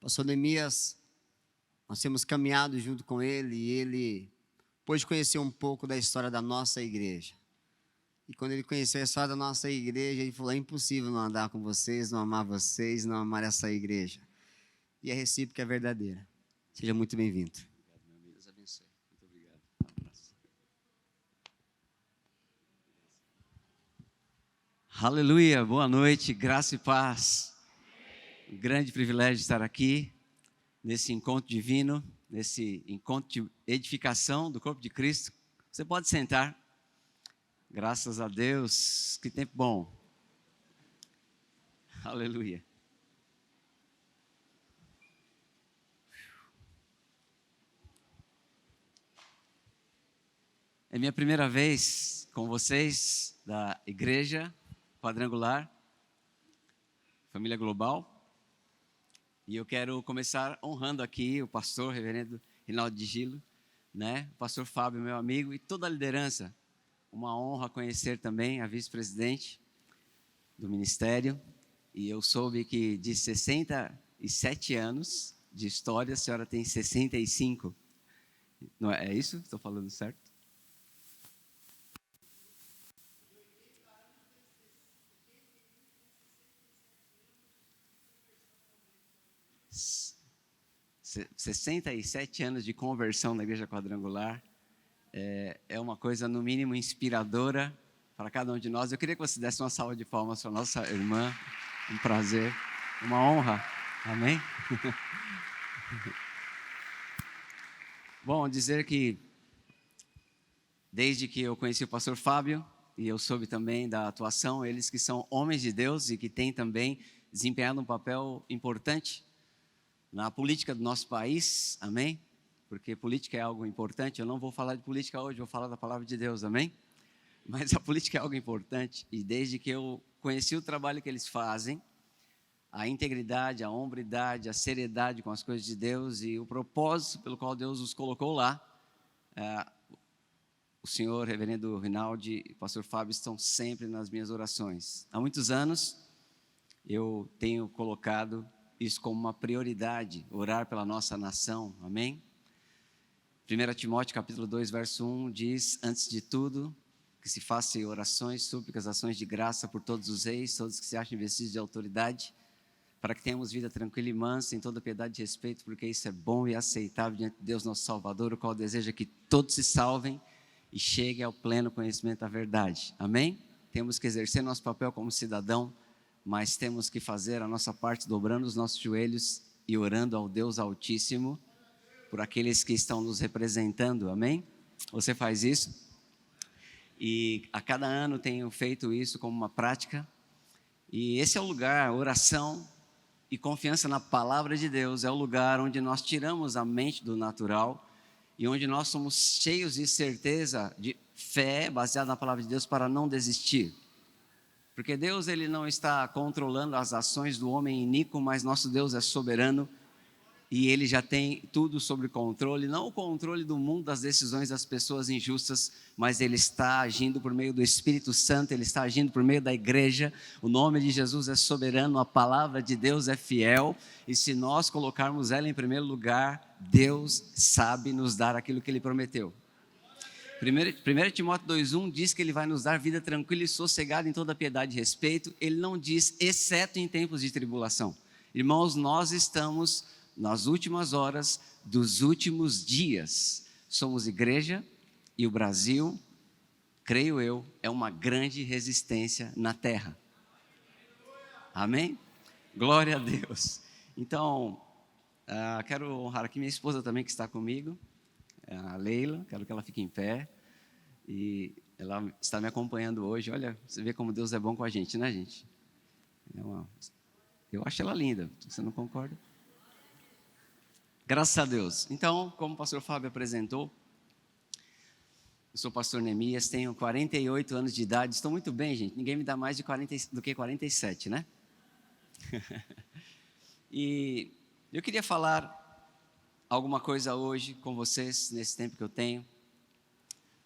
Pastor Neemias, nós temos caminhado junto com ele e ele pôde conhecer um pouco da história da nossa igreja. E quando ele conheceu a história da nossa igreja, ele falou: é impossível não andar com vocês, não amar vocês, não amar essa igreja. E a recíproca é verdadeira. Seja muito bem-vindo. Obrigado, meu amigo. Deus abençoe. Muito obrigado. Um abraço. Aleluia, boa noite, graça e paz. Um grande privilégio estar aqui, nesse encontro divino, nesse encontro de edificação do corpo de Cristo. Você pode sentar. Graças a Deus, que tempo bom. Aleluia. É minha primeira vez com vocês da Igreja Quadrangular, Família Global. E eu quero começar honrando aqui o pastor, reverendo Rinaldo de Gilo, né? O pastor Fábio, meu amigo, e toda a liderança. Uma honra conhecer também a vice-presidente do ministério. E eu soube que de 67 anos de história, a senhora tem 65. Não é isso? Estou falando certo? Se 67 anos de conversão na Igreja Quadrangular é uma coisa, no mínimo, inspiradora para cada um de nós. Eu queria que você desse uma salva de palmas para a nossa irmã. Um prazer, uma honra. Amém? Bom, dizer que desde que eu conheci o pastor Fábio, e eu soube também da atuação, eles que são homens de Deus e que têm também desempenhado um papel importante na política do nosso país, amém? Porque política é algo importante. Eu não vou falar de política hoje, vou falar da palavra de Deus, amém? Mas a política é algo importante, e desde que eu conheci o trabalho que eles fazem, a integridade, a hombridade, a seriedade com as coisas de Deus e o propósito pelo qual Deus os colocou lá, o senhor, reverendo Rinaldo e o pastor Fábio estão sempre nas minhas orações. Há muitos anos eu tenho colocado isso como uma prioridade, orar pela nossa nação, amém? 1 Timóteo capítulo 2, verso 1 diz: antes de tudo, que se façam orações, súplicas, ações de graça por todos os reis, todos que se acham investidos de autoridade, para que tenhamos vida tranquila e mansa, em toda piedade e respeito, porque isso é bom e aceitável diante de Deus nosso Salvador, o qual deseja que todos se salvem e cheguem ao pleno conhecimento da verdade, amém? Temos que exercer nosso papel como cidadão, mas temos que fazer a nossa parte dobrando os nossos joelhos e orando ao Deus Altíssimo por aqueles que estão nos representando, amém? Você faz isso? E a cada ano tenho feito isso como uma prática, e esse é o lugar, oração e confiança na palavra de Deus, é o lugar onde nós tiramos a mente do natural e onde nós somos cheios de certeza, de fé, baseada na palavra de Deus, para não desistir. Porque Deus, ele não está controlando as ações do homem iníquo, mas nosso Deus é soberano e ele já tem tudo sob controle, não o controle do mundo, das decisões das pessoas injustas, mas ele está agindo por meio do Espírito Santo, ele está agindo por meio da igreja. O nome de Jesus é soberano, a palavra de Deus é fiel, e se nós colocarmos ela em primeiro lugar, Deus sabe nos dar aquilo que ele prometeu. 1 Timóteo 2,1 diz que ele vai nos dar vida tranquila e sossegada em toda piedade e respeito. Ele não diz exceto em tempos de tribulação. Irmãos, nós estamos nas últimas horas dos últimos dias. Somos igreja e o Brasil, creio eu, é uma grande resistência na terra. Amém? Glória a Deus. Então, quero honrar aqui minha esposa também que está comigo, a Leila, quero que ela fique em pé, e ela está me acompanhando hoje. Olha, você vê como Deus é bom com a gente, né, gente? Eu acho ela linda, você não concorda? Graças a Deus. Então, como o pastor Fábio apresentou, eu sou pastor Neemias, tenho 48 anos de idade, estou muito bem, gente, ninguém me dá mais do que 47, né? E eu queria falar alguma coisa hoje com vocês, nesse tempo que eu tenho,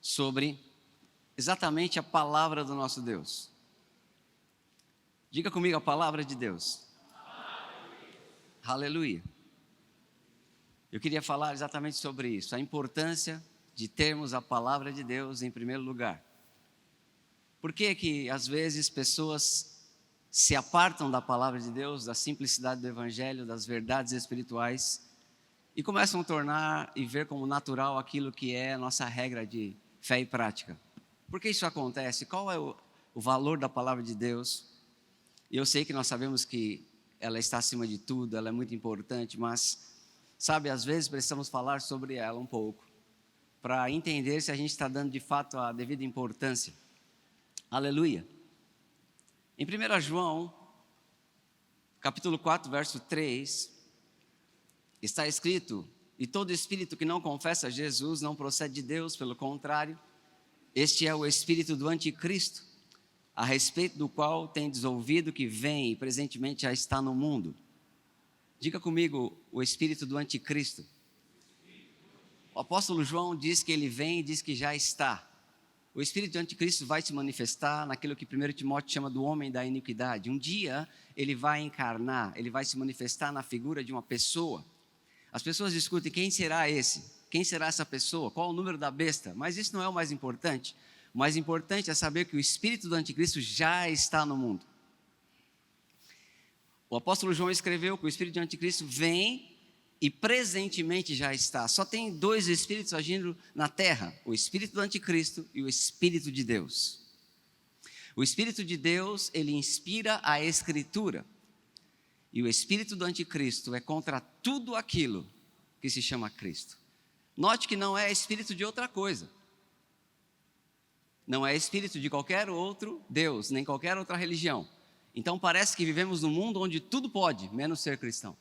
sobre exatamente a palavra do nosso Deus. Diga comigo a palavra de Deus. Aleluia. Eu queria falar exatamente sobre isso, a importância de termos a palavra de Deus em primeiro lugar. Por que que às vezes pessoas se apartam da palavra de Deus, da simplicidade do evangelho, das verdades espirituais e começam a tornar e ver como natural aquilo que é a nossa regra de fé e prática? Por que isso acontece? Qual é o valor da palavra de Deus? E eu sei que nós sabemos que ela está acima de tudo, ela é muito importante, mas, sabe, às vezes precisamos falar sobre ela um pouco, para entender se a gente está dando de fato a devida importância. Aleluia. Em 1 João, capítulo 4, verso 3, está escrito: e todo espírito que não confessa Jesus não procede de Deus, pelo contrário, este é o espírito do anticristo, a respeito do qual tendes ouvido que vem e presentemente já está no mundo. Diga comigo, o espírito do anticristo. O apóstolo João diz que ele vem e diz que já está. O espírito do anticristo vai se manifestar naquilo que 1 Timóteo chama do homem da iniquidade. Um dia ele vai encarnar, ele vai se manifestar na figura de uma pessoa. As pessoas discutem quem será esse, quem será essa pessoa, qual o número da besta, mas isso não é o mais importante. O mais importante é saber que o espírito do anticristo já está no mundo. O apóstolo João escreveu que o espírito do anticristo vem e presentemente já está. Só tem dois espíritos agindo na terra: o espírito do anticristo e o espírito de Deus. O espírito de Deus, ele inspira a escritura. E o espírito do anticristo é contra tudo aquilo que se chama Cristo. Note que não é espírito de outra coisa. Não é espírito de qualquer outro Deus, nem qualquer outra religião. Então parece que vivemos num mundo onde tudo pode, menos ser cristão.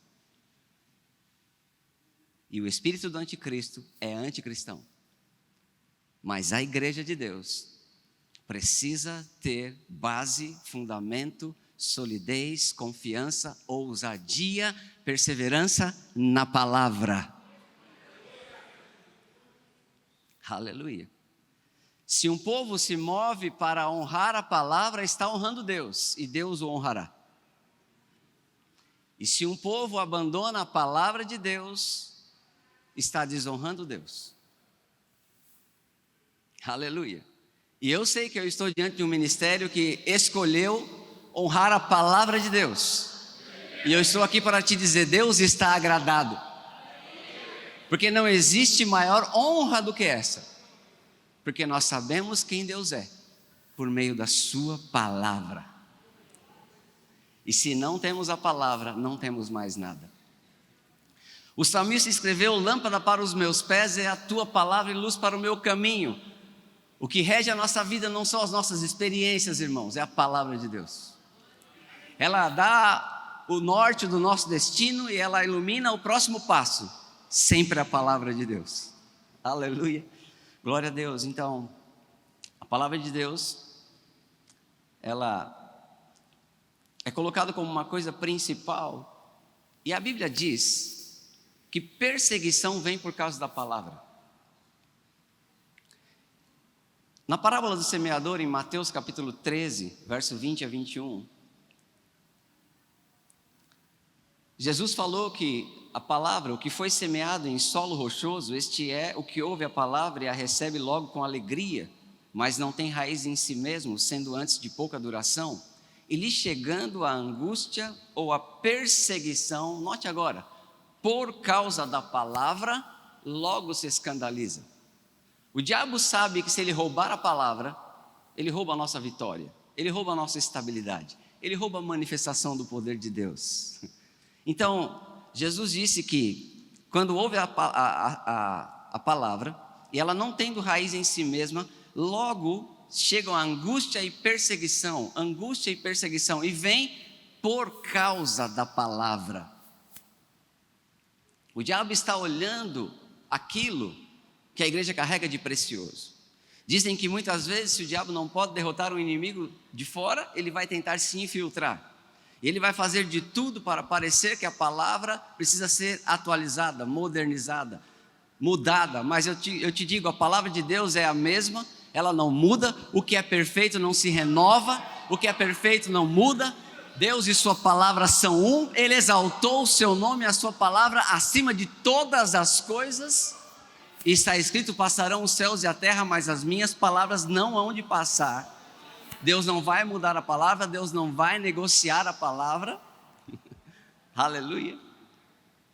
E o espírito do anticristo é anticristão. Mas a igreja de Deus precisa ter base, fundamento, solidez, confiança, ousadia, perseverança na palavra. Aleluia. Se um povo se move para honrar a palavra, está honrando Deus, e Deus o honrará. E se um povo abandona a palavra de Deus, está desonrando Deus. Aleluia. E eu sei que eu estou diante de um ministério que escolheu honrar a palavra de Deus. E eu estou aqui para te dizer, Deus está agradado. Porque não existe maior honra do que essa. Porque nós sabemos quem Deus é, por meio da sua palavra. E se não temos a palavra, não temos mais nada. O salmista escreveu: lâmpada para os meus pés é a tua palavra e luz para o meu caminho. O que rege a nossa vida não são as nossas experiências, irmãos, é a palavra de Deus. Ela dá o norte do nosso destino e ela ilumina o próximo passo. Sempre a palavra de Deus. Aleluia. Glória a Deus. Então, a palavra de Deus, ela é colocada como uma coisa principal. E a Bíblia diz que perseguição vem por causa da palavra. Na parábola do semeador, em Mateus capítulo 13, verso 20 a 21, Jesus falou que a palavra, o que foi semeado em solo rochoso, este é o que ouve a palavra e a recebe logo com alegria, mas não tem raiz em si mesmo, sendo antes de pouca duração, e lhe chegando a angústia ou a perseguição, note agora, por causa da palavra, logo se escandaliza. O diabo sabe que se ele roubar a palavra, ele rouba a nossa vitória, ele rouba a nossa estabilidade, ele rouba a manifestação do poder de Deus. Então, Jesus disse que quando ouve a palavra, e ela não tendo raiz em si mesma, logo chegam a angústia e perseguição, e vem por causa da palavra. O diabo está olhando aquilo que a igreja carrega de precioso. Dizem que muitas vezes, se o diabo não pode derrotar um inimigo de fora, ele vai tentar se infiltrar. E ele vai fazer de tudo para parecer que a palavra precisa ser atualizada, modernizada, mudada. Mas eu te digo, a palavra de Deus é a mesma, ela não muda. O que é perfeito não se renova, o que é perfeito não muda. Deus e sua palavra são um, Ele exaltou o seu nome e a sua palavra acima de todas as coisas, e está escrito: passarão os céus e a terra, mas as minhas palavras não hão de passar. Deus não vai mudar a palavra, Deus não vai negociar a palavra, aleluia.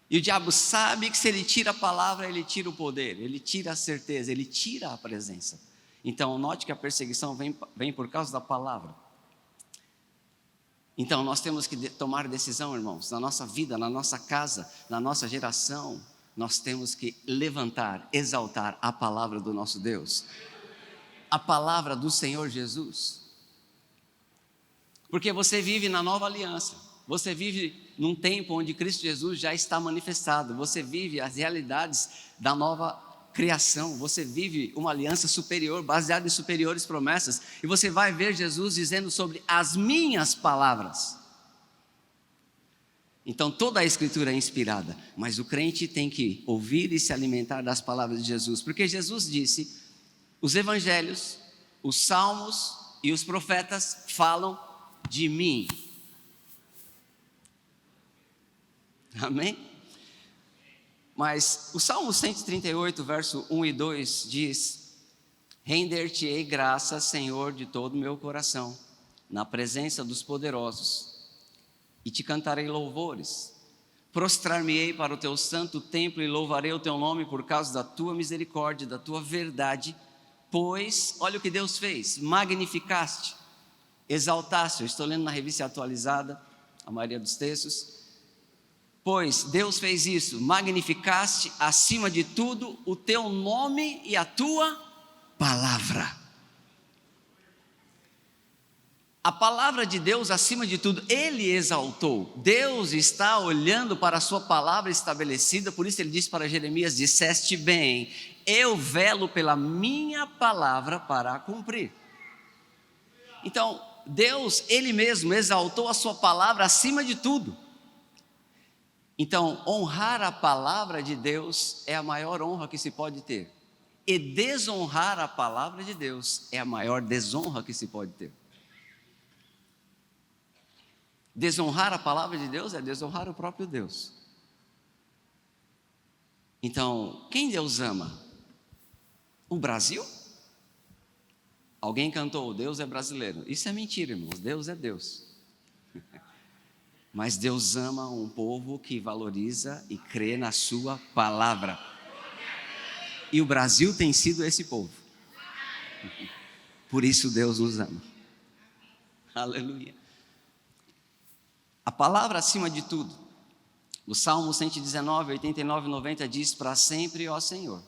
E o diabo sabe que se ele tira a palavra, ele tira o poder, ele tira a certeza, ele tira a presença. Então note que a perseguição vem por causa da palavra. Então nós temos que tomar decisão, irmãos, na nossa vida, na nossa casa, na nossa geração. Nós temos que levantar, exaltar a palavra do nosso Deus, a palavra do Senhor Jesus. Porque você vive na nova aliança, você vive num tempo onde Cristo Jesus já está manifestado, você vive as realidades da nova criação, você vive uma aliança superior, baseada em superiores promessas, e você vai ver Jesus dizendo sobre as minhas palavras. Então toda a escritura é inspirada, mas o crente tem que ouvir e se alimentar das palavras de Jesus, porque Jesus disse: os evangelhos, os salmos e os profetas falam de mim. Amém? Mas o Salmo 138, verso 1 e 2 diz: render-te-ei graças, Senhor, de todo o meu coração, na presença dos poderosos, e te cantarei louvores. Prostrar-me-ei para o teu santo templo e louvarei o teu nome por causa da tua misericórdia, da tua verdade, pois, olha o que Deus fez: magnificaste, exaltaste. Eu estou lendo na revista atualizada, a maioria dos textos. Pois Deus fez isso: magnificaste acima de tudo o teu nome e a tua palavra. A palavra de Deus acima de tudo, Ele exaltou. Deus está olhando para a sua palavra estabelecida, por isso Ele disse para Jeremias: disseste bem, eu velo pela minha palavra para a cumprir. Então Deus, Ele mesmo exaltou a sua palavra acima de tudo. Então, honrar a palavra de Deus é a maior honra que se pode ter. E desonrar a palavra de Deus é a maior desonra que se pode ter. Desonrar a palavra de Deus é desonrar o próprio Deus. Então, quem Deus ama? O Brasil? Alguém cantou: Deus é brasileiro. Isso é mentira, irmãos. Deus é Deus. Mas Deus ama um povo que valoriza e crê na sua palavra. E o Brasil tem sido esse povo. Por isso Deus nos ama. Aleluia. A palavra acima de tudo. O Salmo 119, 89 e 90 diz: para sempre, ó Senhor,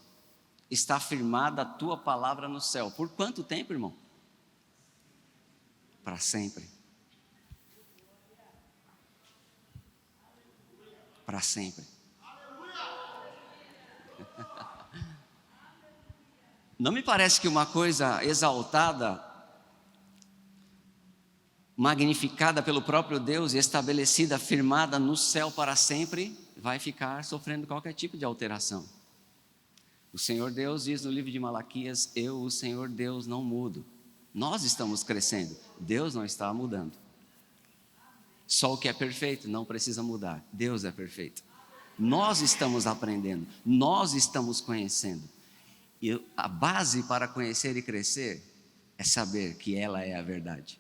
está firmada a tua palavra no céu. Por quanto tempo, irmão? Para sempre. Para sempre. Não me parece que uma coisa exaltada, magnificada pelo próprio Deus e estabelecida, firmada no céu para sempre, vai ficar sofrendo qualquer tipo de alteração. O Senhor Deus diz no livro de Malaquias: eu, o Senhor Deus, não mudo. Nós estamos crescendo, Deus não está mudando. Só o que é perfeito não precisa mudar. Deus é perfeito. Nós estamos aprendendo, nós estamos conhecendo. E a base para conhecer e crescer é saber que ela é a verdade.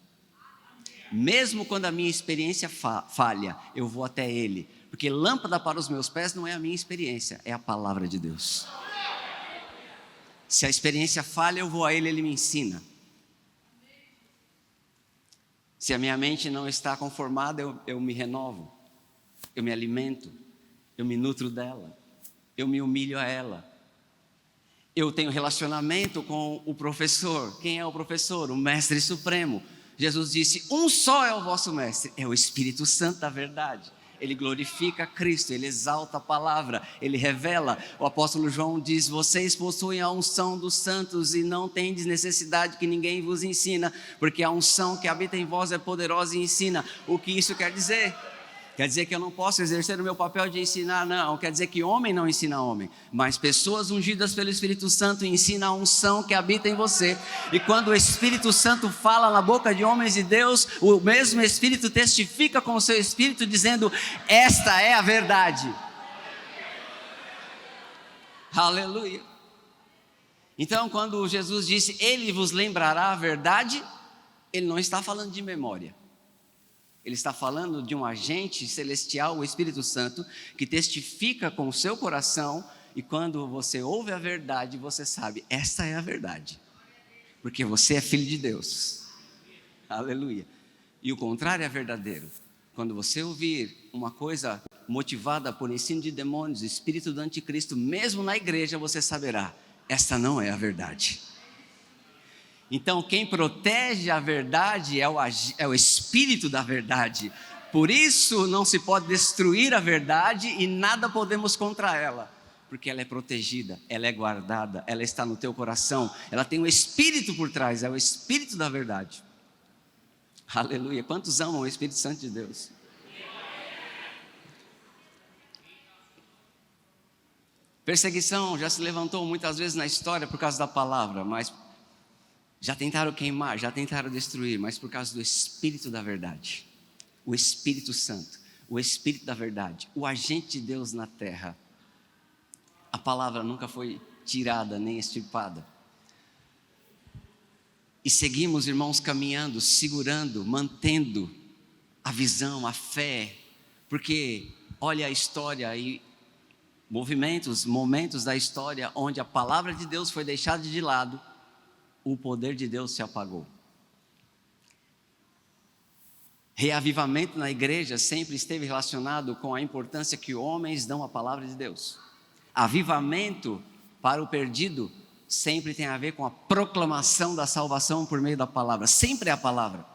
Mesmo quando a minha experiência falha, eu vou até Ele. Porque lâmpada para os meus pés não é a minha experiência, é a palavra de Deus. Se a experiência falha, eu vou a Ele, Ele me ensina. Se a minha mente não está conformada, eu me renovo, eu me alimento, eu me nutro dela, eu me humilho a ela. Eu tenho relacionamento com o professor. Quem é o professor? O Mestre Supremo. Jesus disse: um só é o vosso Mestre, é o Espírito Santo da verdade. Ele glorifica Cristo, ele exalta a palavra, ele revela. O apóstolo João diz: vocês possuem a unção dos santos e não tendes necessidade que ninguém vos ensina, porque a unção que habita em vós é poderosa e ensina. O que isso quer dizer? Quer dizer que eu não posso exercer o meu papel de ensinar, não. Quer dizer que homem não ensina homem, mas pessoas ungidas pelo Espírito Santo ensinam a unção que habita em você. E quando o Espírito Santo fala na boca de homens de Deus, o mesmo Espírito testifica com o seu Espírito, dizendo: esta é a verdade. Aleluia. Então, quando Jesus disse, Ele vos lembrará a verdade, Ele não está falando de memória. Ele está falando de um agente celestial, o Espírito Santo, que testifica com o seu coração, e quando você ouve a verdade, você sabe, esta é a verdade, porque você é filho de Deus. Aleluia. E o contrário é verdadeiro. Quando você ouvir uma coisa motivada por ensino de demônios, espírito do anticristo, mesmo na igreja, você saberá, esta não é a verdade. Então, quem protege a verdade é o Espírito da verdade. Por isso, não se pode destruir a verdade e nada podemos contra ela. Porque ela é protegida, ela é guardada, ela está no teu coração. Ela tem um Espírito por trás, é o Espírito da verdade. Aleluia. Quantos amam o Espírito Santo de Deus? Perseguição já se levantou muitas vezes na história por causa da palavra, mas já tentaram queimar, já tentaram destruir, mas por causa do Espírito da verdade, o Espírito Santo, o Espírito da verdade, o agente de Deus na terra. A palavra nunca foi tirada nem extirpada. E seguimos, irmãos, caminhando, segurando, mantendo a visão, a fé, porque olha a história e momentos da história onde a palavra de Deus foi deixada de lado, o poder de Deus se apagou. Reavivamento na igreja sempre esteve relacionado com a importância que homens dão à palavra de Deus. Avivamento para o perdido sempre tem a ver com a proclamação da salvação por meio da palavra, sempre é a palavra.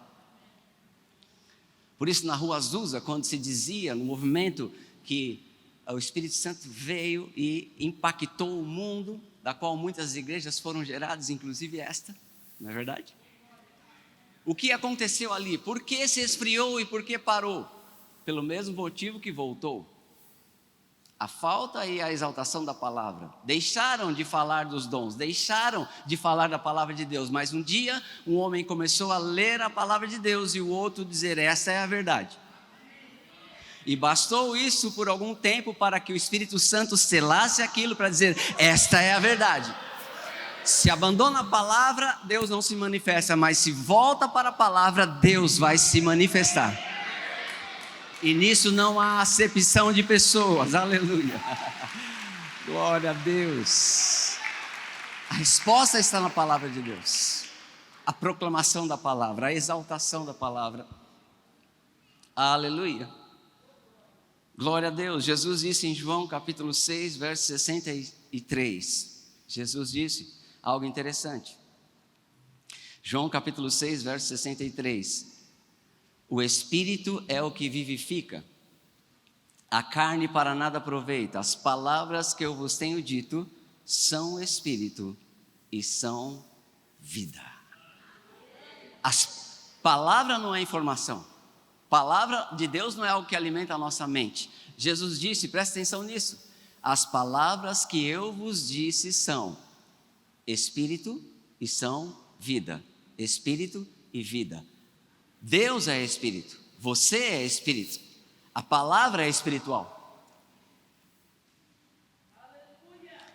Por isso, na Rua Azusa, quando se dizia no movimento que o Espírito Santo veio e impactou o mundo, da qual muitas igrejas foram geradas, inclusive esta, não é verdade? O que aconteceu ali? Por que se esfriou e por que parou? Pelo mesmo motivo que voltou. A falta e a exaltação da palavra. Deixaram de falar dos dons, deixaram de falar da palavra de Deus, mas um dia um homem começou a ler a palavra de Deus e o outro dizer, essa é a verdade. E bastou isso por algum tempo para que o Espírito Santo selasse aquilo para dizer, esta é a verdade. Se abandona a palavra, Deus não se manifesta, mas se volta para a palavra, Deus vai se manifestar. E nisso não há acepção de pessoas, aleluia. Glória a Deus. A resposta está na palavra de Deus. A proclamação da palavra, a exaltação da palavra. Aleluia. Glória a Deus. Jesus disse em João capítulo 6, verso 63. Jesus disse algo interessante. João capítulo 6, verso 63. O Espírito é o que vivifica. A carne para nada aproveita. As palavras que eu vos tenho dito são Espírito e são vida. As palavras não é informação. Palavra de Deus não é algo que alimenta a nossa mente. Jesus disse, presta atenção nisso. As palavras que eu vos disse são Espírito e são vida. Espírito e vida. Deus é Espírito. Você é Espírito. A palavra é espiritual.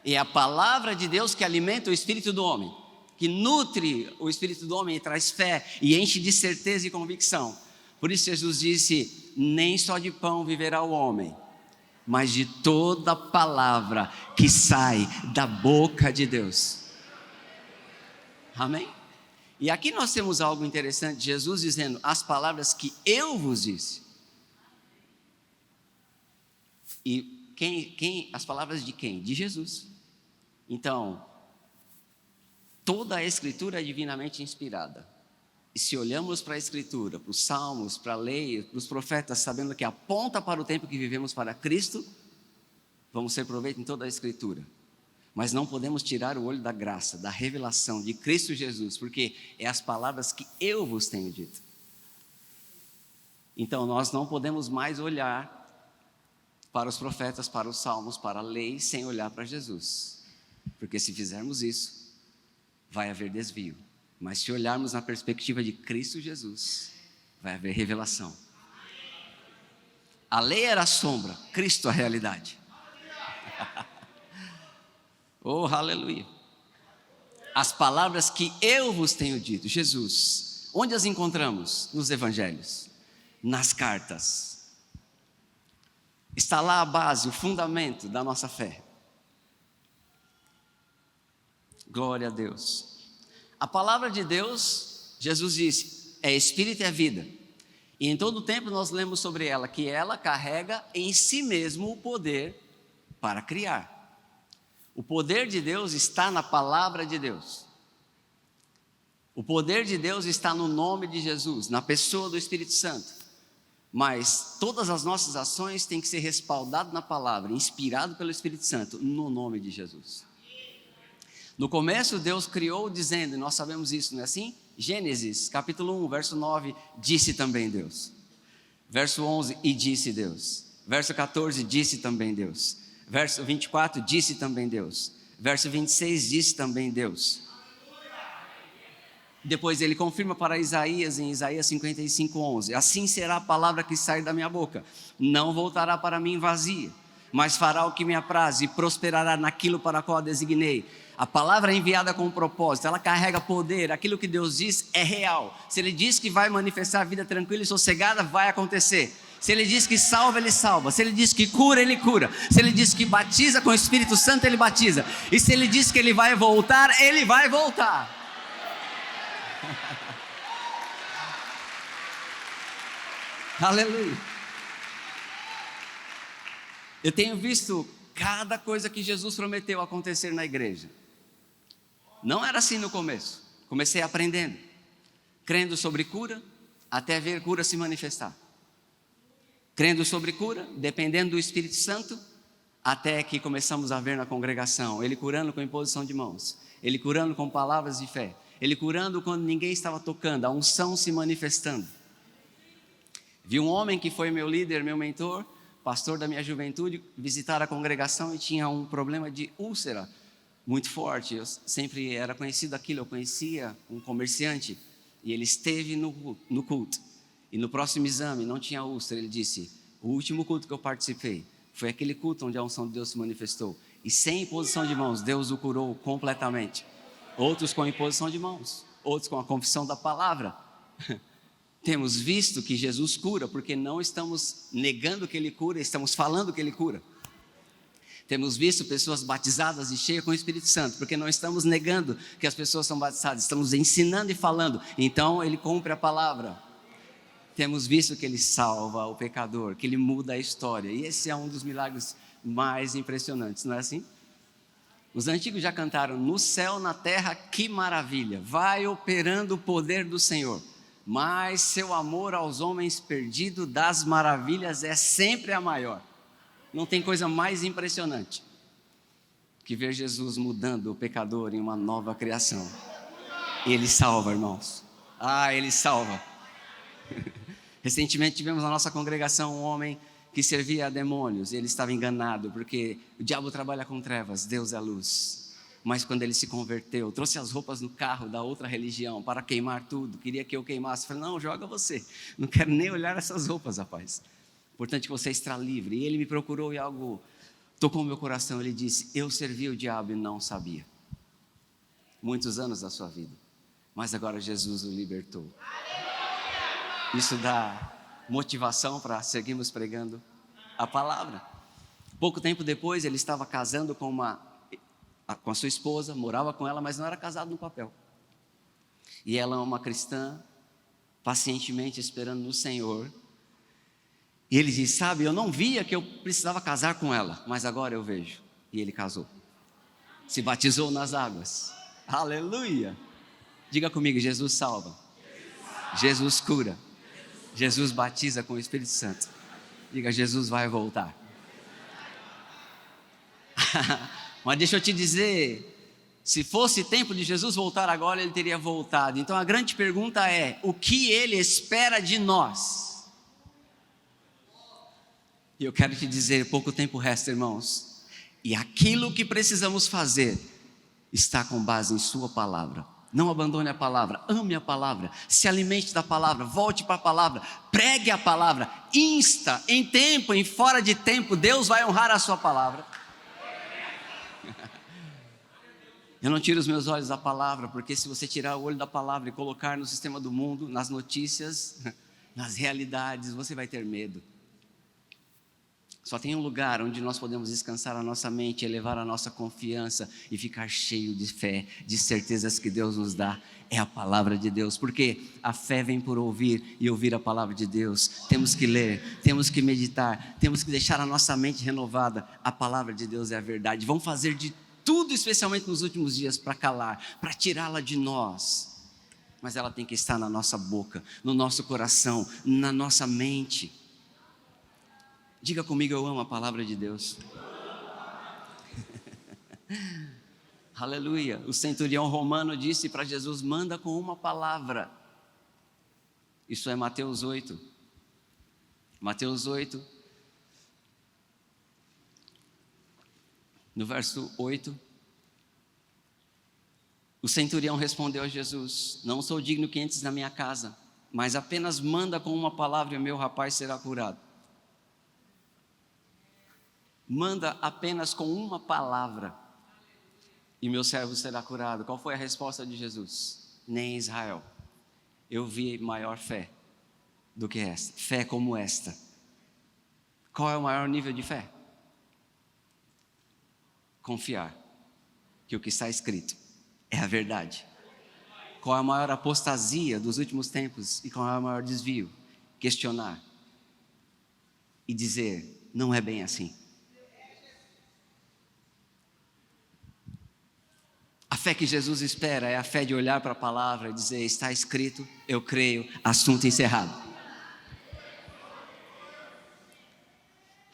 E é a palavra de Deus que alimenta o espírito do homem, que nutre o espírito do homem e traz fé e enche de certeza e convicção. Por isso Jesus disse, nem só de pão viverá o homem, mas de toda palavra que sai da boca de Deus. Amém? E aqui nós temos algo interessante, Jesus dizendo, as palavras que eu vos disse. E as palavras de quem? De Jesus. Então, toda a Escritura é divinamente inspirada. E se olhamos para a Escritura, para os Salmos, para a lei, para os profetas, sabendo que aponta para o tempo que vivemos para Cristo, vamos ter proveito em toda a Escritura. Mas não podemos tirar o olho da graça, da revelação de Cristo Jesus, porque é as palavras que eu vos tenho dito. Então nós não podemos mais olhar para os profetas, para os salmos, para a lei, sem olhar para Jesus. Porque se fizermos isso, vai haver desvio. Mas se olharmos na perspectiva de Cristo Jesus, vai haver revelação. A lei era a sombra, Cristo a realidade. Oh, aleluia. As palavras que eu vos tenho dito, Jesus, onde as encontramos? Nos evangelhos, nas cartas. Está lá a base, o fundamento da nossa fé. Glória a Deus. A palavra de Deus, Jesus disse, é espírito e é vida. E em todo o tempo nós lemos sobre ela, que ela carrega em si mesmo o poder para criar. O poder de Deus está na palavra de Deus. O poder de Deus está no nome de Jesus, na pessoa do Espírito Santo. Mas todas as nossas ações têm que ser respaldadas na palavra, inspirado pelo Espírito Santo, no nome de Jesus. No começo Deus criou dizendo, e nós sabemos isso, não é assim? Gênesis, capítulo 1, verso 9, disse também Deus. Verso 11, e disse Deus. Verso 14, disse também Deus. Verso 24, disse também Deus. Verso 26, disse também Deus. Depois ele confirma para Isaías, em Isaías 55, 11. Assim será a palavra que sai da minha boca. Não voltará para mim vazia, mas fará o que me apraz e prosperará naquilo para o qual a designei. A palavra é enviada com um propósito, ela carrega poder. Aquilo que Deus diz é real. Se Ele diz que vai manifestar a vida tranquila e sossegada, vai acontecer. Se Ele diz que salva, Ele salva. Se Ele diz que cura, Ele cura. Se Ele diz que batiza com o Espírito Santo, Ele batiza. E se Ele diz que Ele vai voltar, Ele vai voltar. Aleluia. Eu tenho visto cada coisa que Jesus prometeu acontecer na igreja. Não era assim no começo. Comecei aprendendo, crendo sobre cura, até ver cura se manifestar. Crendo sobre cura, dependendo do Espírito Santo, até que começamos a ver na congregação, Ele curando com imposição de mãos, Ele curando com palavras de fé, Ele curando quando ninguém estava tocando, a unção se manifestando. Vi um homem que foi meu líder, meu mentor, pastor da minha juventude, visitar a congregação e tinha um problema de úlcera muito forte. Eu sempre era conhecido aquilo, eu conhecia um comerciante e ele esteve no culto. E no próximo exame não tinha úlcera. Ele disse, o último culto que eu participei foi aquele culto onde a unção de Deus se manifestou. E sem imposição de mãos, Deus o curou completamente. Outros com imposição de mãos, outros com a confissão da palavra. Temos visto que Jesus cura, porque não estamos negando que Ele cura, estamos falando que Ele cura. Temos visto pessoas batizadas e cheias com o Espírito Santo, porque não estamos negando que as pessoas são batizadas, estamos ensinando e falando, então Ele cumpre a palavra. Temos visto que Ele salva o pecador, que Ele muda a história, e esse é um dos milagres mais impressionantes, não é assim? Os antigos já cantaram, no céu, na terra, que maravilha, vai operando o poder do Senhor. Mas seu amor aos homens perdidos das maravilhas é sempre a maior. Não tem coisa mais impressionante que ver Jesus mudando o pecador em uma nova criação. Ele salva, irmãos. Ele salva. Recentemente tivemos na nossa congregação um homem que servia a demônios. Ele estava enganado porque o diabo trabalha com trevas, Deus é luz. Mas quando ele se converteu, trouxe as roupas no carro da outra religião para queimar tudo, queria que eu queimasse. Eu falei, não, joga você, não quero nem olhar essas roupas, rapaz. Importante que você está livre. E ele me procurou e algo tocou no meu coração. Ele disse, eu servi o diabo e não sabia. Muitos anos da sua vida, mas agora Jesus o libertou. Isso dá motivação para seguirmos pregando a palavra. Pouco tempo depois, ele estava casando com a sua esposa, morava com ela, mas não era casado no papel. E ela é uma cristã, pacientemente esperando no Senhor. E ele disse, sabe, eu não via que eu precisava casar com ela, mas agora eu vejo. E ele casou. Se batizou nas águas. Aleluia! Diga comigo, Jesus salva. Jesus cura. Jesus batiza com o Espírito Santo. Diga, Jesus vai voltar. Mas deixa eu te dizer, se fosse tempo de Jesus voltar agora, Ele teria voltado. Então a grande pergunta é, o que Ele espera de nós? E eu quero te dizer, pouco tempo resta, irmãos. E aquilo que precisamos fazer está com base em sua palavra. Não abandone a palavra, ame a palavra, se alimente da palavra, volte para a palavra, pregue a palavra, insta, em tempo, em fora de tempo, Deus vai honrar a sua palavra. Eu não tiro os meus olhos da palavra, porque se você tirar o olho da palavra e colocar no sistema do mundo, nas notícias, nas realidades, você vai ter medo. Só tem um lugar onde nós podemos descansar a nossa mente, elevar a nossa confiança e ficar cheio de fé, de certezas que Deus nos dá. É a palavra de Deus, porque a fé vem por ouvir e ouvir a palavra de Deus. Temos que ler, temos que meditar, temos que deixar a nossa mente renovada. A palavra de Deus é a verdade. Vamos fazer de tudo, especialmente nos últimos dias, para calar, para tirá-la de nós. Mas ela tem que estar na nossa boca, no nosso coração, na nossa mente. Diga comigo, eu amo a palavra de Deus. Aleluia. O centurião romano disse para Jesus: manda com uma palavra. Isso é Mateus 8. Mateus 8, no verso 8. O centurião respondeu a Jesus: não sou digno que entres na minha casa, mas apenas manda com uma palavra e o meu rapaz será curado. Manda apenas com uma palavra e meu servo será curado. Qual foi a resposta de Jesus? Nem em Israel eu vi maior fé do que esta, fé como esta. Qual é o maior nível de fé? Confiar que o que está escrito é a verdade. Qual é a maior apostasia dos últimos tempos e qual é o maior desvio? Questionar e dizer: não é bem assim. A fé que Jesus espera é a fé de olhar para a palavra e dizer: está escrito, eu creio, assunto encerrado.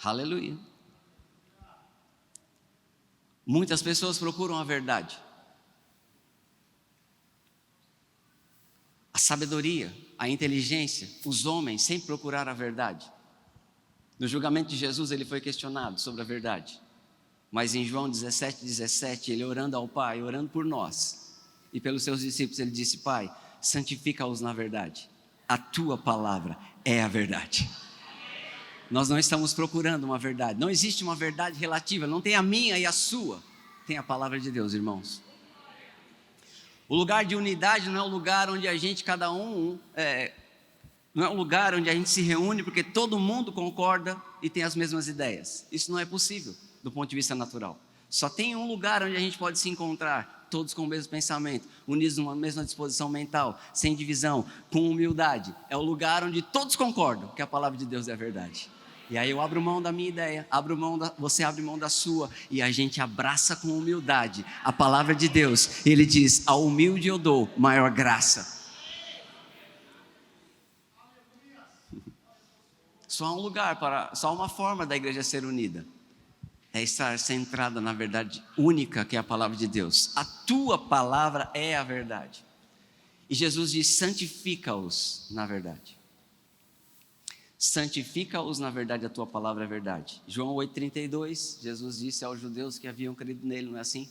Aleluia. Muitas pessoas procuram a verdade, a sabedoria, a inteligência. Os homens sempre procuraram a verdade. No julgamento de Jesus ele foi questionado sobre a verdade. Mas em João 17, ele orando ao Pai, orando por nós e pelos seus discípulos, ele disse: Pai, santifica-os na verdade. A tua palavra é a verdade. Nós não estamos procurando uma verdade. Não existe uma verdade relativa. Não tem a minha e a sua. Tem a palavra de Deus, irmãos. O lugar de unidade não é o lugar onde a gente, não é um lugar onde a gente se reúne porque todo mundo concorda e tem as mesmas ideias. Isso não é possível do ponto de vista natural. Só tem um lugar onde a gente pode se encontrar, todos com o mesmo pensamento, unidos numa mesma disposição mental, sem divisão, com humildade. É o lugar onde todos concordam que a palavra de Deus é a verdade. E aí eu abro mão da minha ideia, você abre mão da sua, e a gente abraça com humildade a palavra de Deus. Ele diz: ao humilde eu dou maior graça. Só uma forma da igreja ser unida. É estar centrada na verdade única que é a palavra de Deus. A tua palavra é a verdade. E Jesus diz: santifica-os na verdade. Santifica-os na verdade, a tua palavra é verdade. João 8,32, Jesus disse aos judeus que haviam crido nele, não é assim?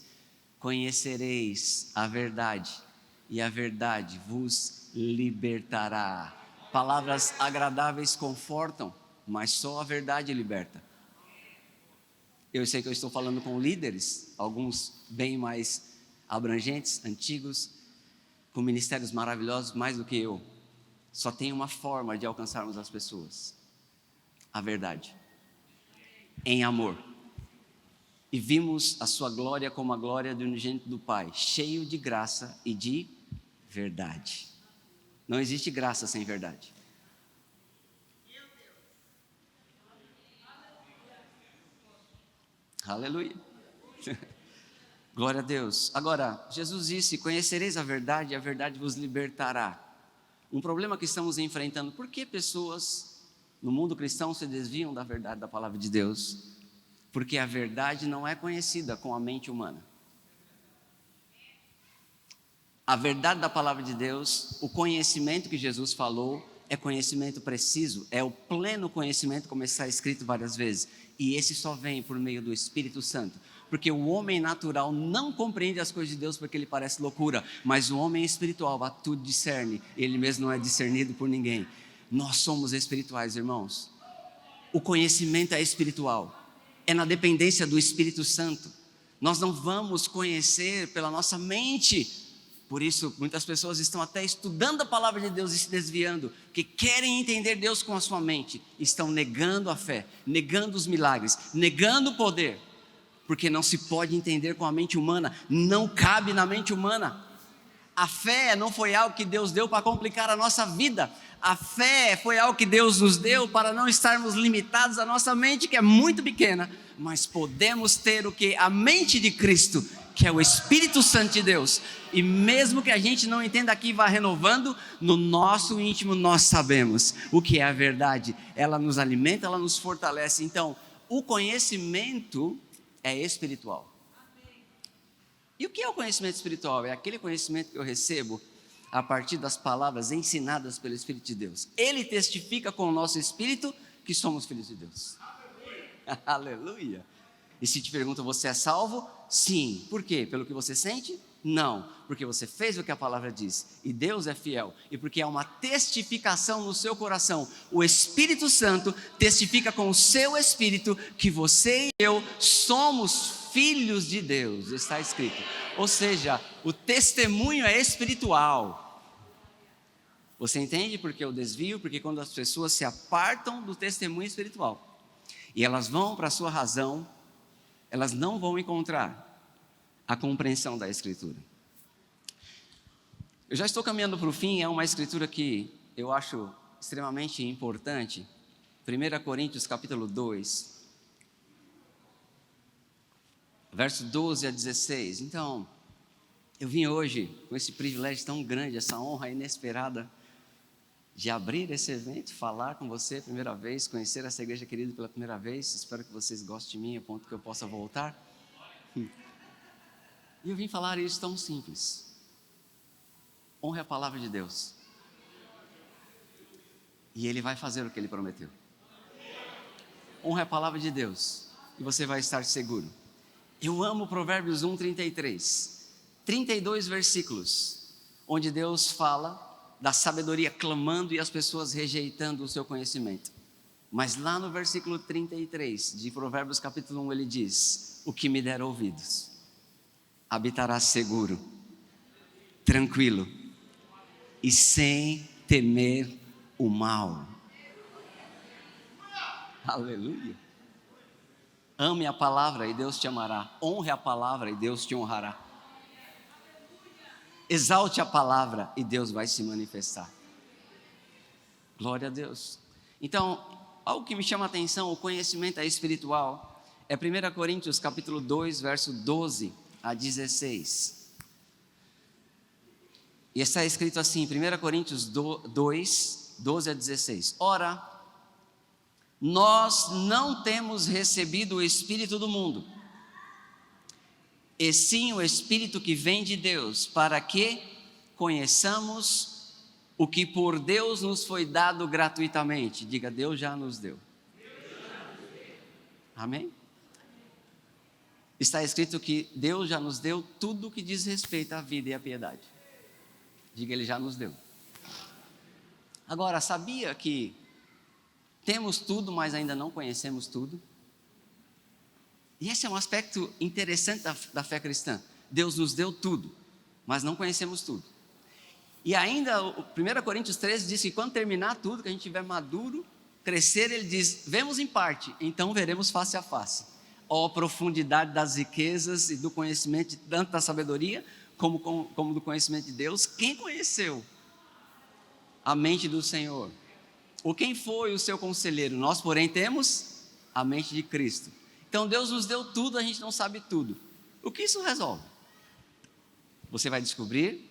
Conhecereis a verdade, e a verdade vos libertará. Palavras agradáveis confortam, mas só a verdade liberta. Eu sei que eu estou falando com líderes, alguns bem mais abrangentes, antigos, com ministérios maravilhosos, mais do que eu. Só tem uma forma de alcançarmos as pessoas: a verdade, em amor. E vimos a sua glória como a glória do unigênito do Pai, cheio de graça e de verdade. Não existe graça sem verdade. Aleluia. Glória a Deus. Agora, Jesus disse: conhecereis a verdade e a verdade vos libertará. Um problema que estamos enfrentando: por que pessoas no mundo cristão se desviam da verdade da palavra de Deus? Porque a verdade não é conhecida com a mente humana. A verdade da palavra de Deus, o conhecimento que Jesus falou, é conhecimento preciso, é o pleno conhecimento, como está escrito várias vezes. E esse só vem por meio do Espírito Santo. Porque o homem natural não compreende as coisas de Deus porque ele parece loucura. Mas o homem espiritual a tudo discerne. Ele mesmo não é discernido por ninguém. Nós somos espirituais, irmãos. O conhecimento é espiritual. É na dependência do Espírito Santo. Nós não vamos conhecer pela nossa mente. Por isso, muitas pessoas estão até estudando a palavra de Deus e se desviando, porque querem entender Deus com a sua mente. Estão negando a fé, negando os milagres, negando o poder. Porque não se pode entender com a mente humana, não cabe na mente humana. A fé não foi algo que Deus deu para complicar a nossa vida. A fé foi algo que Deus nos deu para não estarmos limitados à nossa mente, que é muito pequena, mas podemos ter o que? A mente de Cristo, que é o Espírito Santo de Deus. E mesmo que a gente não entenda aqui e vá renovando, no nosso íntimo nós sabemos o que é a verdade. Ela nos alimenta, ela nos fortalece. Então, o conhecimento é espiritual. E o que é o conhecimento espiritual? É aquele conhecimento que eu recebo a partir das palavras ensinadas pelo Espírito de Deus. Ele testifica com o nosso espírito que somos filhos de Deus. Aleluia! E se te perguntam, você é salvo? Sim. Por quê? Pelo que você sente? Não. Porque você fez o que a palavra diz. E Deus é fiel. E porque há uma testificação no seu coração. O Espírito Santo testifica com o seu espírito que você e eu somos filhos de Deus. Está escrito. Ou seja, o testemunho é espiritual. Você entende por que eu desvio? Porque quando as pessoas se apartam do testemunho espiritual e elas vão para a sua razão, elas não vão encontrar a compreensão da Escritura. Eu já estou caminhando para o fim, é uma Escritura que eu acho extremamente importante. 1 Coríntios capítulo 2, verso 12 a 16. Então, eu vim hoje com esse privilégio tão grande, essa honra inesperada, de abrir esse evento, falar com você a primeira vez, conhecer essa igreja querida pela primeira vez. Espero que vocês gostem de mim, a ponto que eu possa voltar. E eu vim falar isso tão simples. Honre a palavra de Deus. E Ele vai fazer o que Ele prometeu. Honre a palavra de Deus e você vai estar seguro. Eu amo Provérbios 1:33. 32 versículos, onde Deus fala da sabedoria clamando e as pessoas rejeitando o seu conhecimento. Mas lá no versículo 33 de Provérbios capítulo 1, ele diz: o que me der ouvidos habitará seguro, tranquilo e sem temer o mal. Aleluia. Ame a palavra e Deus te amará. Honre a palavra e Deus te honrará. Exalte a palavra e Deus vai se manifestar. Glória a Deus. Então, algo que me chama a atenção, o conhecimento é espiritual, é 1 Coríntios capítulo 2, verso 12 a 16. E está escrito assim, 1 Coríntios 2, 12 a 16. Ora, nós não temos recebido o Espírito do mundo, e sim o Espírito que vem de Deus, para que conheçamos o que por Deus nos foi dado gratuitamente. Diga, Deus já nos deu. Amém? Está escrito que Deus já nos deu tudo o que diz respeito à vida e à piedade. Diga, Ele já nos deu. Agora, sabia que temos tudo, mas ainda não conhecemos tudo? E esse é um aspecto interessante da fé cristã. Deus nos deu tudo, mas não conhecemos tudo. E ainda, 1 Coríntios 13 diz que quando terminar tudo, que a gente estiver maduro, crescer, ele diz, vemos em parte, então veremos face a face. Ó, profundidade das riquezas e do conhecimento, tanto da sabedoria, como do conhecimento de Deus. Quem conheceu a mente do Senhor? Ou quem foi o seu conselheiro? Nós, porém, temos a mente de Cristo. Então Deus nos deu tudo, a gente não sabe tudo. O que isso resolve? Você vai descobrir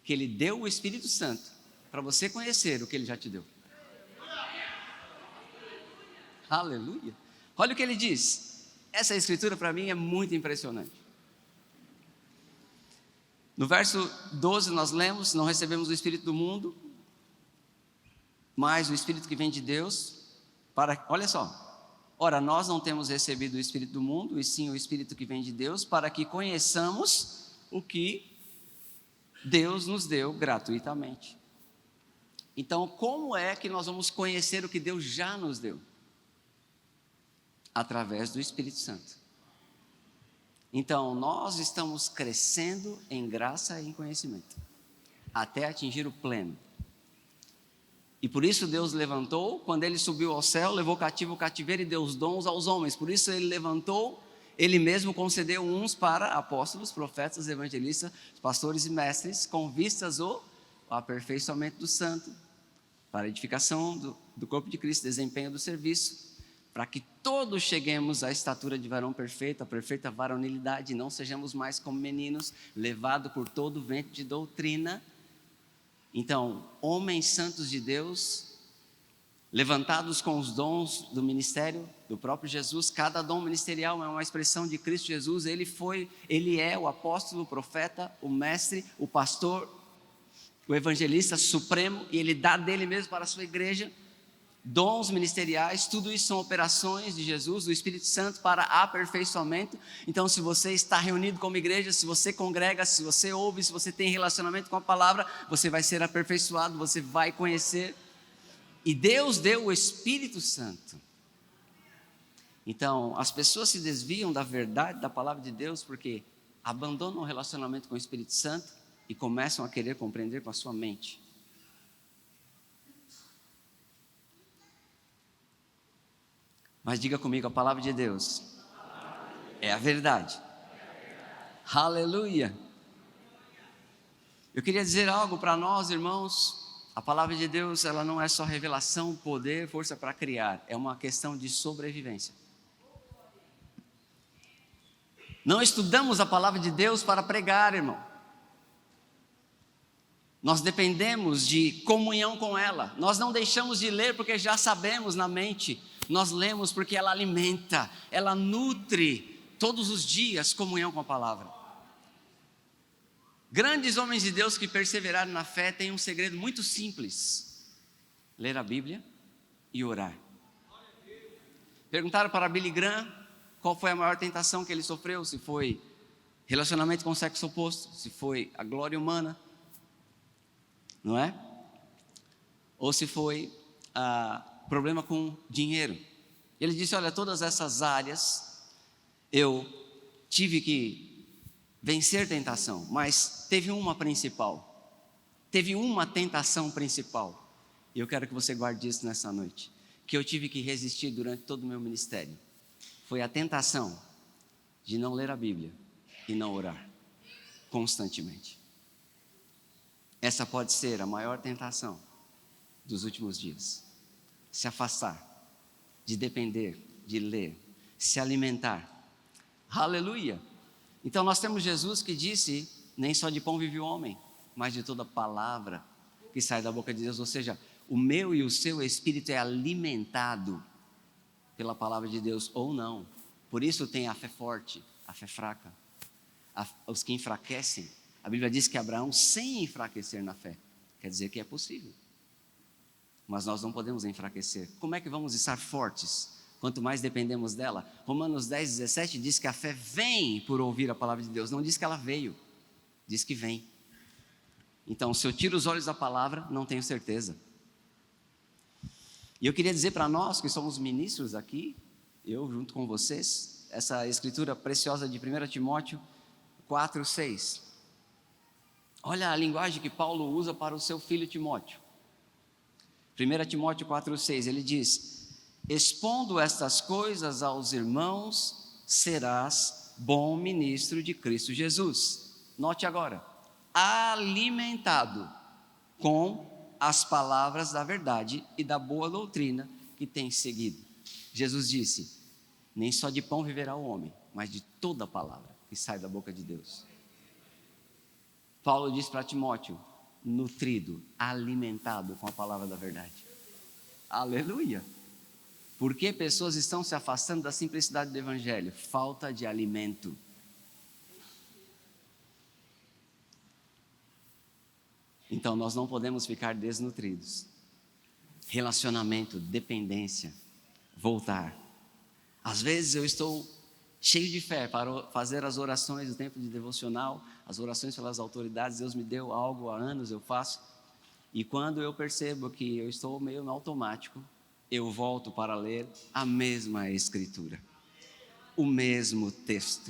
que Ele deu o Espírito Santo para você conhecer o que Ele já te deu. Aleluia! Olha o que Ele diz. Essa escritura para mim é muito impressionante. No verso 12 nós lemos, não recebemos o Espírito do mundo, mas o Espírito que vem de Deus, olha só, ora, nós não temos recebido o Espírito do mundo, e sim o Espírito que vem de Deus, para que conheçamos o que Deus nos deu gratuitamente. Então, como é que nós vamos conhecer o que Deus já nos deu? Através do Espírito Santo. Então, nós estamos crescendo em graça e em conhecimento, até atingir o pleno. E por isso Deus levantou, quando Ele subiu ao céu, levou cativo o cativeiro e deu os dons aos homens. Por isso Ele levantou, Ele mesmo concedeu uns para apóstolos, profetas, evangelistas, pastores e mestres, com vistas ao aperfeiçoamento do santo, para a edificação do corpo de Cristo, desempenho do serviço, para que todos cheguemos à estatura de varão perfeito, a perfeita varonilidade, e não sejamos mais como meninos, levados por todo o vento de doutrina. Então, homens santos de Deus, levantados com os dons do ministério do próprio Jesus, cada dom ministerial é uma expressão de Cristo Jesus. Ele é o apóstolo, o profeta, o mestre, o pastor, o evangelista supremo, e Ele dá dele mesmo para a sua igreja. Dons ministeriais, tudo isso são operações de Jesus, do Espírito Santo, para aperfeiçoamento. Então, se você está reunido como igreja, se você congrega, se você ouve, se você tem relacionamento com a palavra, você vai ser aperfeiçoado, você vai conhecer. E Deus deu o Espírito Santo. Então, as pessoas se desviam da verdade da palavra de Deus porque abandonam o relacionamento com o Espírito Santo e começam a querer compreender com a sua mente. Mas diga comigo, a palavra de Deus é a verdade. Aleluia. Eu queria dizer algo para nós, irmãos. A palavra de Deus, ela não é só revelação, poder, força para criar. É uma questão de sobrevivência. Não estudamos a palavra de Deus para pregar, irmão. Nós dependemos de comunhão com ela. Nós não deixamos de ler porque já sabemos na mente. Nós lemos porque ela alimenta, ela nutre todos os dias comunhão com a palavra. Grandes homens de Deus que perseveraram na fé têm um segredo muito simples: ler a Bíblia e orar. Perguntaram para Billy Graham qual foi a maior tentação que ele sofreu, se foi relacionamento com o sexo oposto, se foi a glória humana, não é? Ou se foi problema com dinheiro. Ele disse: olha, todas essas áreas eu tive que vencer tentação, mas teve uma principal, teve uma tentação principal, e eu quero que você guarde isso nessa noite, que eu tive que resistir durante todo o meu ministério. Foi a tentação de não ler a Bíblia e não orar constantemente. Essa pode ser a maior tentação dos últimos dias. Se afastar, de depender, de ler, se alimentar. Aleluia! Então nós temos Jesus que disse: nem só de pão vive o homem, mas de toda palavra que sai da boca de Deus. Ou seja, o meu e o seu espírito é alimentado pela palavra de Deus ou não. Por isso tem a fé forte, a fé fraca, os que enfraquecem. A Bíblia diz que Abraão, sem enfraquecer na fé, quer dizer que é possível. Mas nós não podemos enfraquecer. Como é que vamos estar fortes? Quanto mais dependemos dela. Romanos 10:17 diz que a fé vem por ouvir a palavra de Deus. Não diz que ela veio, diz que vem. Então, se eu tiro os olhos da palavra, não tenho certeza. E eu queria dizer para nós que somos ministros aqui, eu junto com vocês, essa escritura preciosa de 1 Timóteo 4:6. Olha a linguagem que Paulo usa para o seu filho Timóteo. 1 Timóteo 4:6, ele diz: expondo estas coisas aos irmãos, serás bom ministro de Cristo Jesus. Note agora, alimentado com as palavras da verdade e da boa doutrina que tem seguido. Jesus disse: nem só de pão viverá o homem, mas de toda palavra que sai da boca de Deus. Paulo diz para Timóteo: nutrido, alimentado com a palavra da verdade. Aleluia! Por que pessoas estão se afastando da simplicidade do evangelho? Falta de alimento. Então nós não podemos ficar desnutridos. relacionamento, dependência, voltar. Às vezes eu estou cheio de fé para fazer as orações do tempo de devocional, as orações pelas autoridades. Deus me deu algo há anos, eu faço. E quando eu percebo que eu estou meio no automático, eu volto para ler a mesma escritura, o mesmo texto.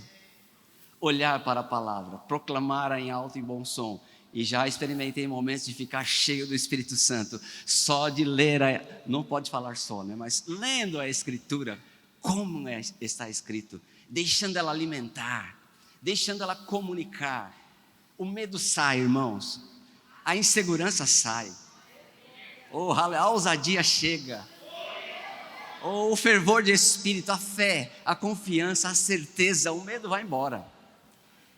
Olhar para a palavra, proclamar em alto e bom som. E já experimentei momentos de ficar cheio do Espírito Santo, só de ler, não pode falar só, né? Mas lendo a escritura, como está escrito, deixando ela alimentar, deixando ela comunicar. O medo sai, irmãos, a insegurança sai, a ousadia chega, o fervor de espírito, a fé, a confiança, a certeza, o medo vai embora.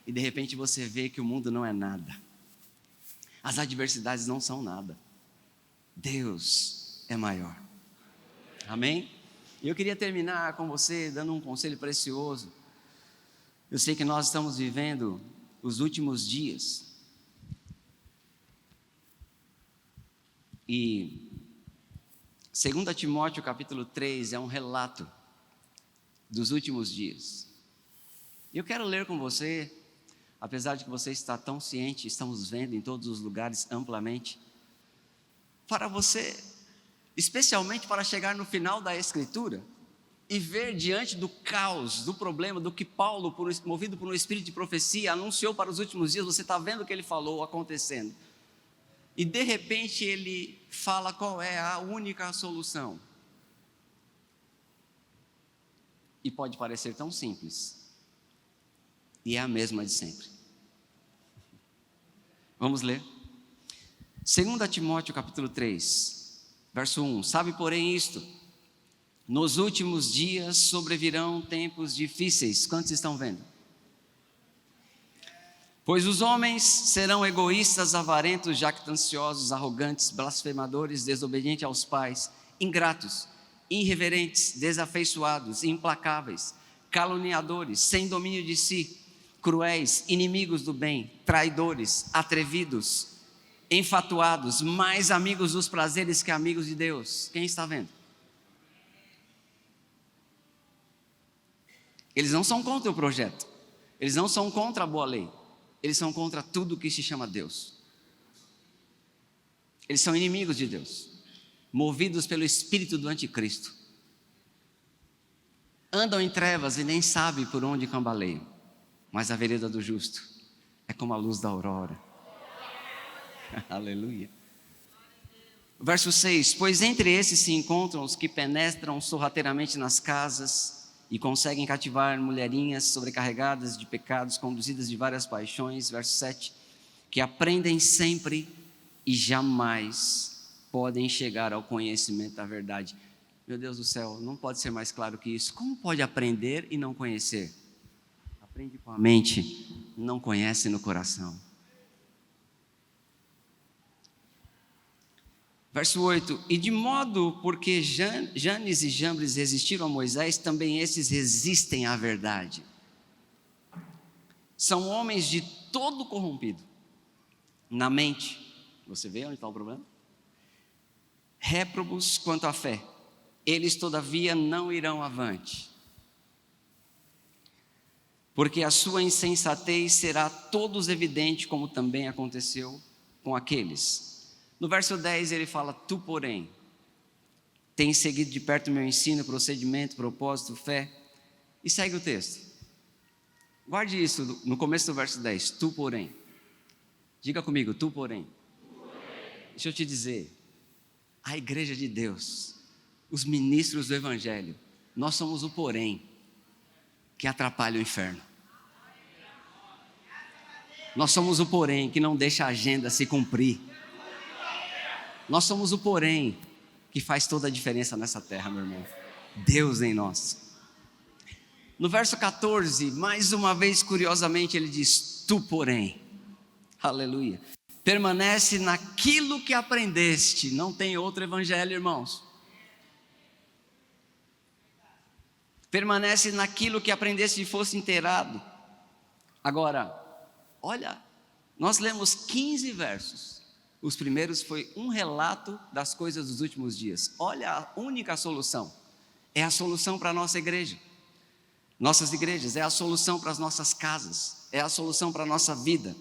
E de repente você vê que o mundo não é nada, as adversidades não são nada, Deus é maior. Amém? E eu queria terminar com você dando um conselho precioso. Eu sei que nós estamos vivendo os últimos dias. E 2 Timóteo capítulo 3 é um relato dos últimos dias. E eu quero ler com você, apesar de que você está tão ciente, estamos vendo em todos os lugares amplamente, para você, especialmente para chegar no final da Escritura e ver diante do caos, do problema, do que Paulo, movido por um espírito de profecia, anunciou para os últimos dias. Você está vendo o que ele falou acontecendo. E de repente ele fala qual é a única solução. E pode parecer tão simples. E é a mesma de sempre. Vamos ler. 2 Timóteo capítulo 3, verso 1. Sabe, porém, isto: nos últimos dias sobrevirão tempos difíceis. Quantos estão vendo? Pois os homens serão egoístas, avarentos, jactanciosos, arrogantes, blasfemadores, desobedientes aos pais, ingratos, irreverentes, desafeiçoados, implacáveis, caluniadores, sem domínio de si, cruéis, inimigos do bem, traidores, atrevidos, enfatuados, mais amigos dos prazeres que amigos de Deus. Quem está vendo? Eles não são contra o projeto, eles não são contra a boa lei, eles são contra tudo que se chama Deus. Eles são inimigos de Deus, movidos pelo espírito do anticristo. Andam em trevas e nem sabem por onde cambaleiam, mas a vereda do justo é como a luz da aurora. Aleluia. Verso 6: pois entre esses se encontram os que penetram sorrateiramente nas casas e conseguem cativar mulherinhas sobrecarregadas de pecados, conduzidas de várias paixões. Verso 7: que aprendem sempre e jamais podem chegar ao conhecimento da verdade. Meu Deus do céu, não pode ser mais claro que isso. Como pode aprender e não conhecer? Aprende com a mente, não conhece no coração. Verso 8: e de modo porque Janes e Jambres resistiram a Moisés, também esses resistem à verdade. São homens de todo corrompido na mente. Você vê onde está o problema? Réprobos quanto à fé, eles todavia não irão avante, porque a sua insensatez será a todos evidente, como também aconteceu com aqueles. No verso 10 ele fala: tu, porém, tens seguido de perto o meu ensino, procedimento, propósito, fé. E segue o texto. Guarde isso no começo do verso 10. Tu, porém. Diga comigo: tu, porém. Deixa eu te dizer, a igreja de Deus, os ministros do evangelho, nós somos o porém que atrapalha o inferno. Nós somos o porém que não deixa a agenda se cumprir. Nós somos o porém que faz toda a diferença nessa terra, meu irmão. Deus em nós. No verso 14, mais uma vez, curiosamente, ele diz: tu, porém, aleluia, permanece naquilo que aprendeste. Não tem outro evangelho, irmãos. Permanece naquilo que aprendeste e fosse inteirado. Agora, olha, nós lemos 15 versos Os primeiros foi um relato das coisas dos últimos dias. Olha a única solução. É a solução para a nossa igreja. Nossas igrejas, é a solução para as nossas casas, é a solução para a nossa vida.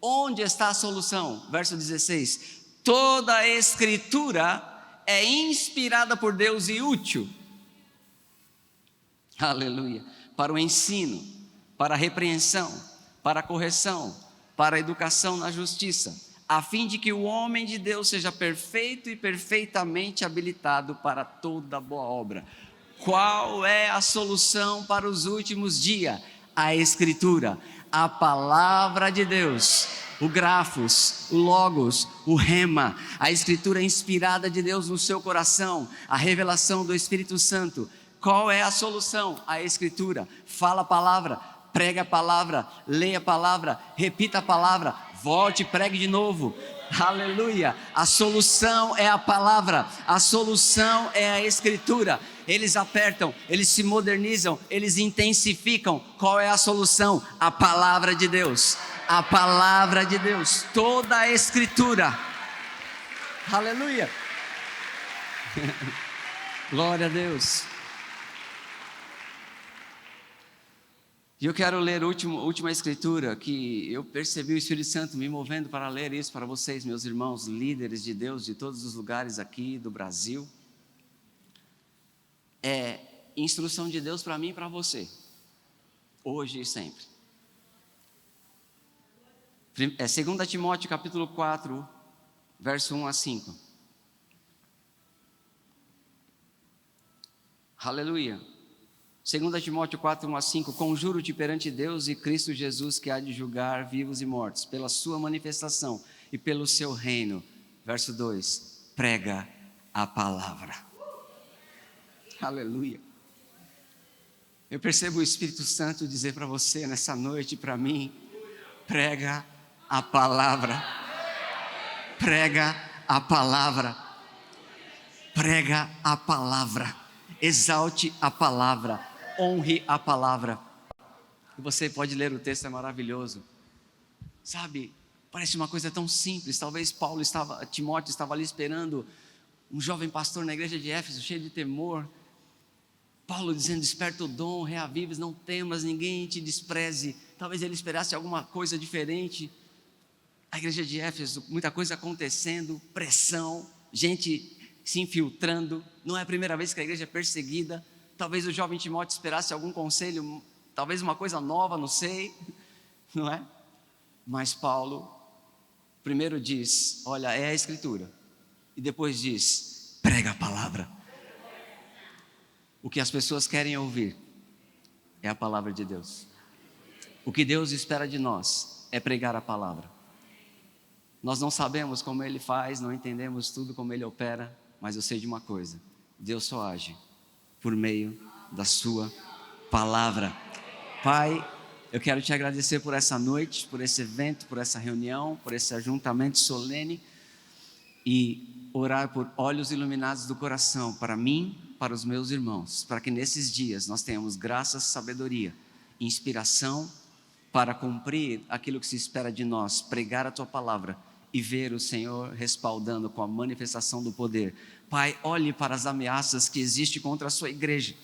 Onde está a solução? Verso 16: toda a escritura é inspirada por Deus e útil, aleluia, para o ensino, para a repreensão, para a correção, para a educação na justiça, a fim de que o homem de Deus seja perfeito e perfeitamente habilitado para toda boa obra. Qual é a solução para os últimos dias? A Escritura, a palavra de Deus, o grafos, o logos, o rema, a Escritura inspirada de Deus no seu coração, a revelação do Espírito Santo. Qual é a solução? A Escritura. Fala a palavra, prega a palavra, leia a palavra, repita a palavra, volte e pregue de novo. Aleluia! A solução é a palavra, a solução é a Escritura. Eles apertam, eles se modernizam, eles intensificam. Qual é a solução? A palavra de Deus. A palavra de Deus, toda a Escritura. Aleluia! Glória a Deus. E eu quero ler a última escritura, que eu percebi o Espírito Santo me movendo para ler isso para vocês, meus irmãos, líderes de Deus de todos os lugares aqui do Brasil. É instrução de Deus para mim e para você, hoje e sempre. É 2 Timóteo capítulo 4, verso 1 a 5. Aleluia. 2 Timóteo 4, 1 a 5, conjuro-te perante Deus e Cristo Jesus, que há de julgar vivos e mortos, pela sua manifestação e pelo seu reino. Verso 2, prega a palavra. Aleluia. Eu percebo o Espírito Santo dizer para você nessa noite, para mim, prega a palavra. Prega a palavra. Prega a palavra. Exalte a palavra. Honre a palavra. E você pode ler o texto, é maravilhoso. Sabe, parece uma coisa tão simples. Talvez Timóteo estava ali esperando um jovem pastor na igreja de Éfeso, cheio de temor. Paulo dizendo, desperta o dom, reavives, não temas, ninguém te despreze. Talvez ele esperasse alguma coisa diferente. A igreja de Éfeso, muita coisa acontecendo, pressão, gente se infiltrando. Não é a primeira vez que a igreja é perseguida. Talvez o jovem Timóteo esperasse algum conselho, talvez uma coisa nova, não sei, não é? Mas Paulo primeiro diz, olha, é a Escritura, e depois diz, prega a palavra. O que as pessoas querem ouvir é a palavra de Deus. O que Deus espera de nós é pregar a palavra. Nós não sabemos como Ele faz, não entendemos tudo como Ele opera, mas eu sei de uma coisa, Deus só age por meio da sua palavra. Pai, eu quero te agradecer por essa noite, por esse evento, por essa reunião, por esse ajuntamento solene e orar por olhos iluminados do coração para mim, para os meus irmãos, para que nesses dias nós tenhamos graça, sabedoria, inspiração para cumprir aquilo que se espera de nós, pregar a tua palavra e ver o Senhor respaldando com a manifestação do poder. Pai, olhe para as ameaças que existem contra a sua igreja,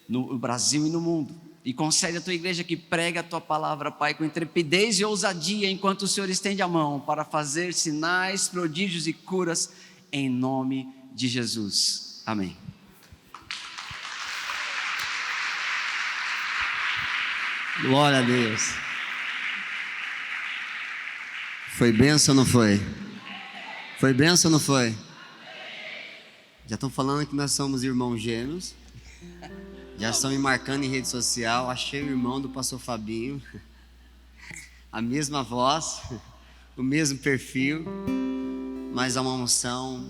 no Brasil e no mundo, e concede à tua igreja que pregue a tua palavra, Pai, com intrepidez e ousadia, enquanto o Senhor estende a mão para fazer sinais, prodígios e curas, em nome de Jesus. Amém. Glória a Deus. Foi bênção ou não foi? Foi bênção ou não foi? Já estão falando que nós somos irmãos gêmeos. Já estão me marcando em rede social. Achei o irmão do pastor Fabinho. A mesma voz, o mesmo perfil, mas há uma unção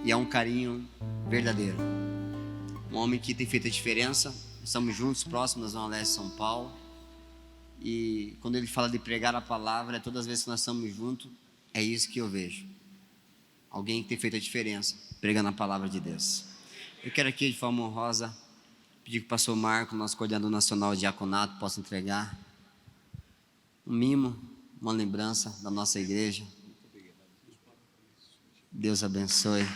e há um carinho verdadeiro. Um homem que tem feito a diferença. Estamos juntos, próximos da Zona Leste de São Paulo. E quando ele fala de pregar a palavra, todas as vezes que nós estamos juntos, é isso que eu vejo. Alguém que tem feito a diferença, pregando a palavra de Deus. Eu quero aqui, de forma honrosa, pedir que o pastor Marco, nosso coordenador nacional de diaconato, possa entregar um mimo, uma lembrança da nossa igreja. Deus abençoe.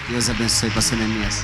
Deus abençoe, pastor Neemias.